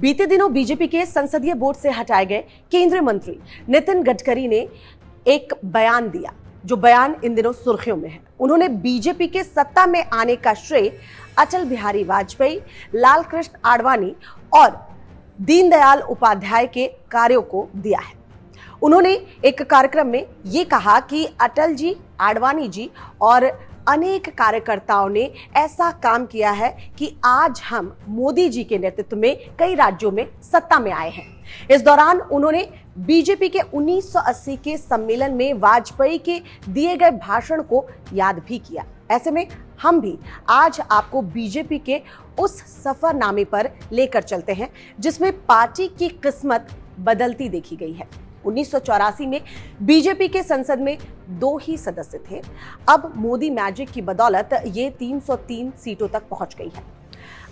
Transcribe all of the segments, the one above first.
बीते दिनों बीजेपी के संसदीय बोर्ड से हटाए गए केंद्रीय मंत्री नितिन गडकरी ने एक बयान दिया, जो बयान इन दिनों सुर्खियों में है। उन्होंने बीजेपी के सत्ता में आने का श्रेय अटल बिहारी वाजपेयी, लाल कृष्ण आडवाणी और दीनदयाल उपाध्याय के कार्यों को दिया है। उन्होंने एक कार्यक्रम में ये कहा कि अटल जी, आडवाणी जी और अनेक कार्यकर्ताओं ने ऐसा काम किया है कि आज हम मोदी जी के नेतृत्व में कई राज्यों में सत्ता में आए हैं। इस दौरान उन्होंने बीजेपी के 1980 के सम्मेलन में वाजपेयी के दिए गए भाषण को याद भी किया। ऐसे में हम भी आज आपको बीजेपी के उस सफरनामे पर लेकर चलते हैं जिसमें पार्टी की किस्मत बदलती देखी गई है। 1984 में बीजेपी के संसद में 2 ही सदस्य थे। अब मोदी मैजिक की बदौलत ये 303 सीटों तक पहुंच गई है।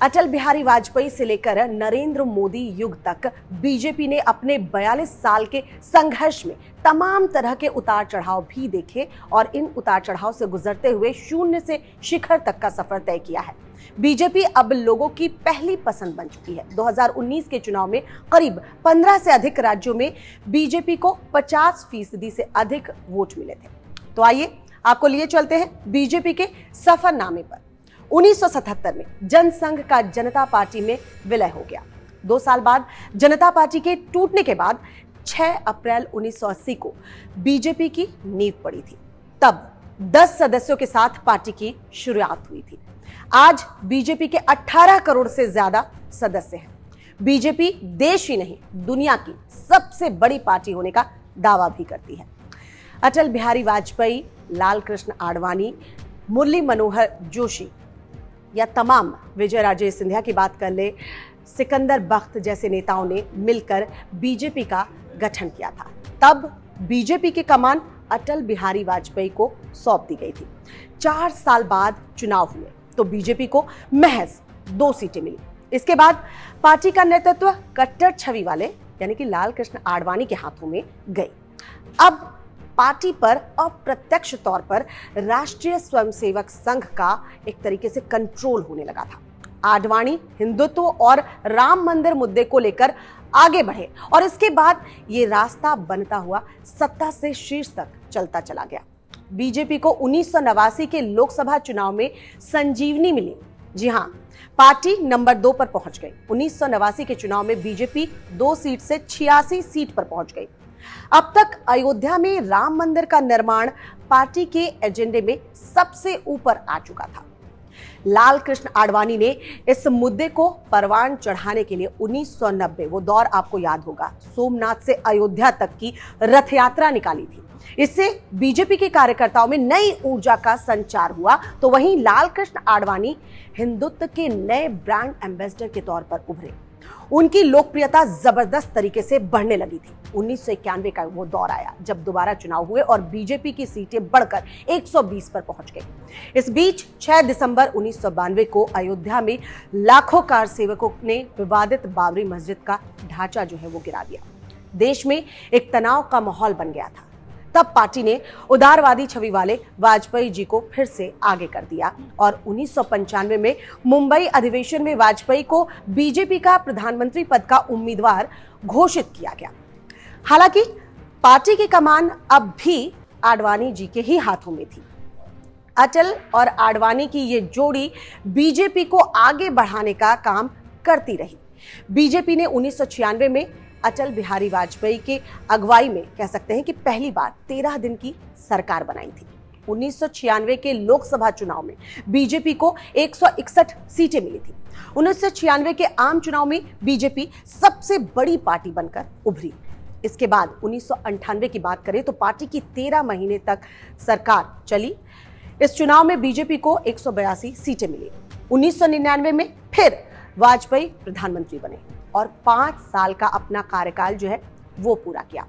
अटल बिहारी वाजपेयी से लेकर नरेंद्र मोदी युग तक बीजेपी ने अपने 42 साल के संघर्ष में तमाम तरह के उतार चढ़ाव भी देखे और इन उतार चढ़ाव से गुजरते हुए शून्य से शिखर तक का सफर तय किया है। बीजेपी अब लोगों की पहली पसंद बन चुकी है। 2019 के चुनाव में करीब 15 से अधिक राज्यों में बीजेपी को 50% से अधिक वोट मिले थे। तो आइए आपको लिए चलते हैं बीजेपी के सफरनामे पर। 1977 में जनसंघ का जनता पार्टी में विलय हो गया। 2 साल बाद जनता पार्टी के टूटने के बाद 6 अप्रैल 1980 को बीजेपी की नींव पड़ी थी। तब 10 सदस्यों के साथ पार्टी की शुरुआत हुई थी। आज बीजेपी के 18 करोड़ से ज्यादा सदस्य हैं। बीजेपी देश ही नहीं, दुनिया की सबसे बड़ी पार्टी होने का दावा भी करती है। अटल बिहारी वाजपेयी, लाल कृष्ण आडवाणी, मुरली मनोहर जोशी या तमाम विजय राजे सिंधिया की बात कर ले, सिकंदर बख्त जैसे नेताओं ने मिलकर बीजेपी का गठन किया था। तब बीजेपी की कमान अटल बिहारी वाजपेयी को सौंप दी गई थी। 4 साल बाद चुनाव हुए तो बीजेपी को महज 2 सीटें मिली। इसके बाद पार्टी का नेतृत्व कट्टर छवि वाले यानी कि लाल कृष्ण आडवाणी के हाथों में गई। अब पार्टी पर अप्रत्यक्ष तौर पर राष्ट्रीय स्वयंसेवक संघ का एक तरीके से कंट्रोल होने लगा था। आडवाणी हिंदुत्व और राम मंदिर मुद्दे को लेकर आगे बढ़े और इसके बाद ये रास्ता बनता हुआ सत्ता से शीर्ष तक चलता चला गया। बीजेपी को 1989 के लोकसभा चुनाव में संजीवनी मिली। जी हां, पार्टी नंबर 2 पर पहुंच गई। 1989 के चुनाव में बीजेपी 2 सीट से 86 सीट पर पहुंच गई। अब तक अयोध्या में राम मंदिर का निर्माण पार्टी के एजेंडे में सबसे ऊपर आ चुका था। लाल कृष्ण आडवाणी ने इस मुद्दे को परवान चढ़ाने के लिए 1990, वो दौर आपको याद होगा, सोमनाथ से अयोध्या तक की रथ यात्रा निकाली थी। इससे बीजेपी के कार्यकर्ताओं में नई ऊर्जा का संचार हुआ। तो वहीं लाल कृष्ण आडवाणी हिंदुत्व के नए ब्रांड एम्बेसडर के तौर पर उभरे। उनकी लोकप्रियता जबरदस्त तरीके से बढ़ने लगी थी। 1991 का वो दौर आया जब दोबारा चुनाव हुए और बीजेपी की सीटें बढ़कर 120 पर पहुंच गई। इस बीच 6 दिसंबर 1992 को अयोध्या में लाखों कार सेवकों ने विवादित बाबरी मस्जिद का ढांचा जो है वो गिरा दिया। देश में एक तनाव का माहौल बन गया था। तब पार्टी ने उदारवादी छवि वाले वाजपेयी जी को फिर से आगे कर दिया और 1995 में मुंबई अधिवेशन में वाजपेयी को बीजेपी का प्रधानमंत्री पद का उम्मीदवार घोषित किया गया। हालांकि पार्टी की कमान अब भी आडवाणी जी के ही हाथों में थी। अटल और आडवाणी की ये जोड़ी बीजेपी को आगे बढ़ाने का काम करती रही। बीजेपी ने 1996 में अटल बिहारी वाजपेयी के अगुवाई में कह सकते हैं कि पहली बार 13 दिन की सरकार बनाई थी। 1996 के लोकसभा चुनाव में बीजेपी को 161 सीटें मिली थी। 1996 के आम चुनाव में बीजेपी सबसे बड़ी पार्टी बनकर उभरी। इसके बाद 1998 की बात करें तो पार्टी की 13 महीने तक सरकार चली। इस चुनाव में बीजेपी को 182 सीटें मिली। 1999 में फिर वाजपेयी प्रधानमंत्री बने और 5 साल का अपना कार्यकाल जो है वो पूरा किया।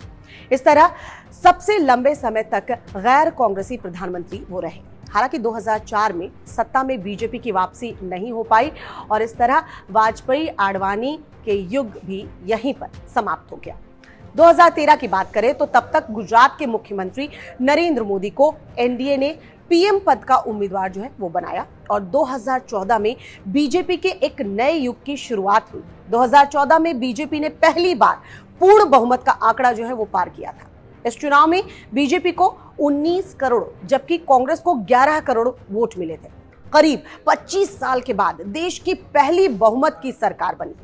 इस तरह सबसे लंबे समय तक गैर कांग्रेसी प्रधानमंत्री वो रहे। हालांकि 2004 में सत्ता में बीजेपी की वापसी नहीं हो पाई और इस तरह वाजपेयी आडवाणी के युग भी यहीं पर समाप्त हो गया। 2013 की बात करें तो तब तक गुजरात के मुख्यमंत्री नरेंद्र मोदी को एनडीए ने पीएम पद का उम्मीदवार जो है वो बनाया और 2014 में बीजेपी के एक नए युग की शुरुआत हुई। 2014 में बीजेपी ने पहली बार पूर्ण बहुमत का आंकड़ा जो है वो पार किया था। इस चुनाव में बीजेपी को 19 करोड़ जबकि कांग्रेस को 11 करोड़ वोट मिले थे। करीब 25 साल के बाद देश की पहली बहुमत की सरकार बनी।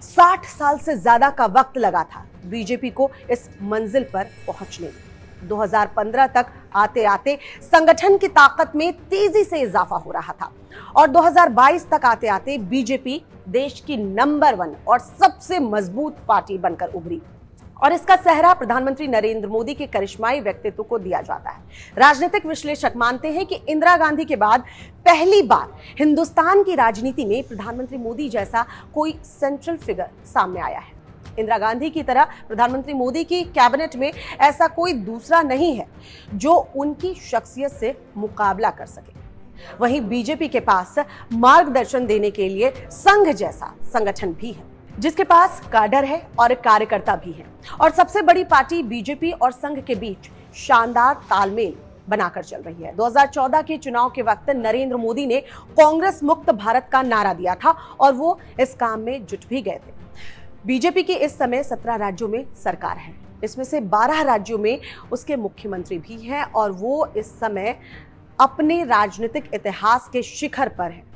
60 साल से ज्यादा का वक्त लगा था बीजेपी को इस मंजिल पर पहुंचने में। 2015 तक आते आते संगठन की ताकत में तेजी से इजाफा हो रहा था और 2022 तक आते आते बीजेपी देश की नंबर 1 और सबसे मजबूत पार्टी बनकर उभरी और इसका सेहरा प्रधानमंत्री नरेंद्र मोदी के करिश्माई व्यक्तित्व को दिया जाता है। राजनीतिक विश्लेषक मानते हैं कि इंदिरा गांधी के बाद पहली बार हिंदुस्तान की राजनीति में प्रधानमंत्री मोदी जैसा कोई सेंट्रल फिगर सामने आया है। इंदिरा गांधी की तरह प्रधानमंत्री मोदी की कैबिनेट में ऐसा कोई दूसरा नहीं है जो उनकी शख्सियत से मुकाबला कर सके। वहीं बीजेपी के पास मार्गदर्शन देने के लिए संघ जैसा संगठन भी है, जिसके पास काडर है और कार्यकर्ता भी है और सबसे बड़ी पार्टी बीजेपी और संघ के बीच शानदार तालमेल बनाकर चल रही है। 2014 के चुनाव के वक्त नरेंद्र मोदी ने कांग्रेस मुक्त भारत का नारा दिया था और वो इस काम में जुट भी गए थे। बीजेपी की इस समय 17 राज्यों में सरकार है, इसमें से 12 राज्यों में उसके मुख्यमंत्री भी हैं और वो इस समय अपने राजनीतिक इतिहास के शिखर पर है।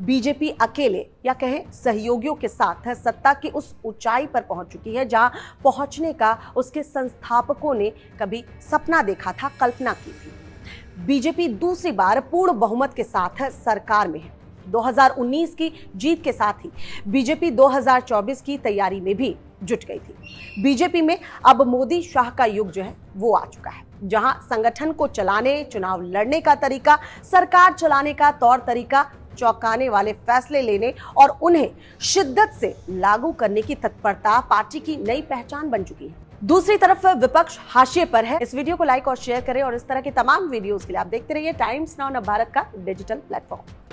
बीजेपी अकेले या कहें सहयोगियों के साथ सत्ता की उस ऊंचाई पर पहुंच चुकी है जहां पहुंचने का उसके संस्थापकों ने कभी सपना देखा था, कल्पना की थी। बीजेपी दूसरी बार पूर्ण बहुमत के साथ सरकार में है। 2019 की जीत के साथ ही बीजेपी 2024 की तैयारी में भी जुट गई थी। बीजेपी में अब मोदी शाह का युग जो है वो आ चुका है, जहां संगठन को चलाने, चुनाव लड़ने का तरीका, सरकार चलाने का तौर तरीका, चौंकाने वाले फैसले लेने और उन्हें शिद्दत से लागू करने की तत्परता पार्टी की नई पहचान बन चुकी है। दूसरी तरफ विपक्ष हाशिए पर है। इस वीडियो को लाइक और शेयर करें और इस तरह के तमाम वीडियोस के लिए आप देखते रहिए टाइम्स नाउ भारत का डिजिटल प्लेटफॉर्म।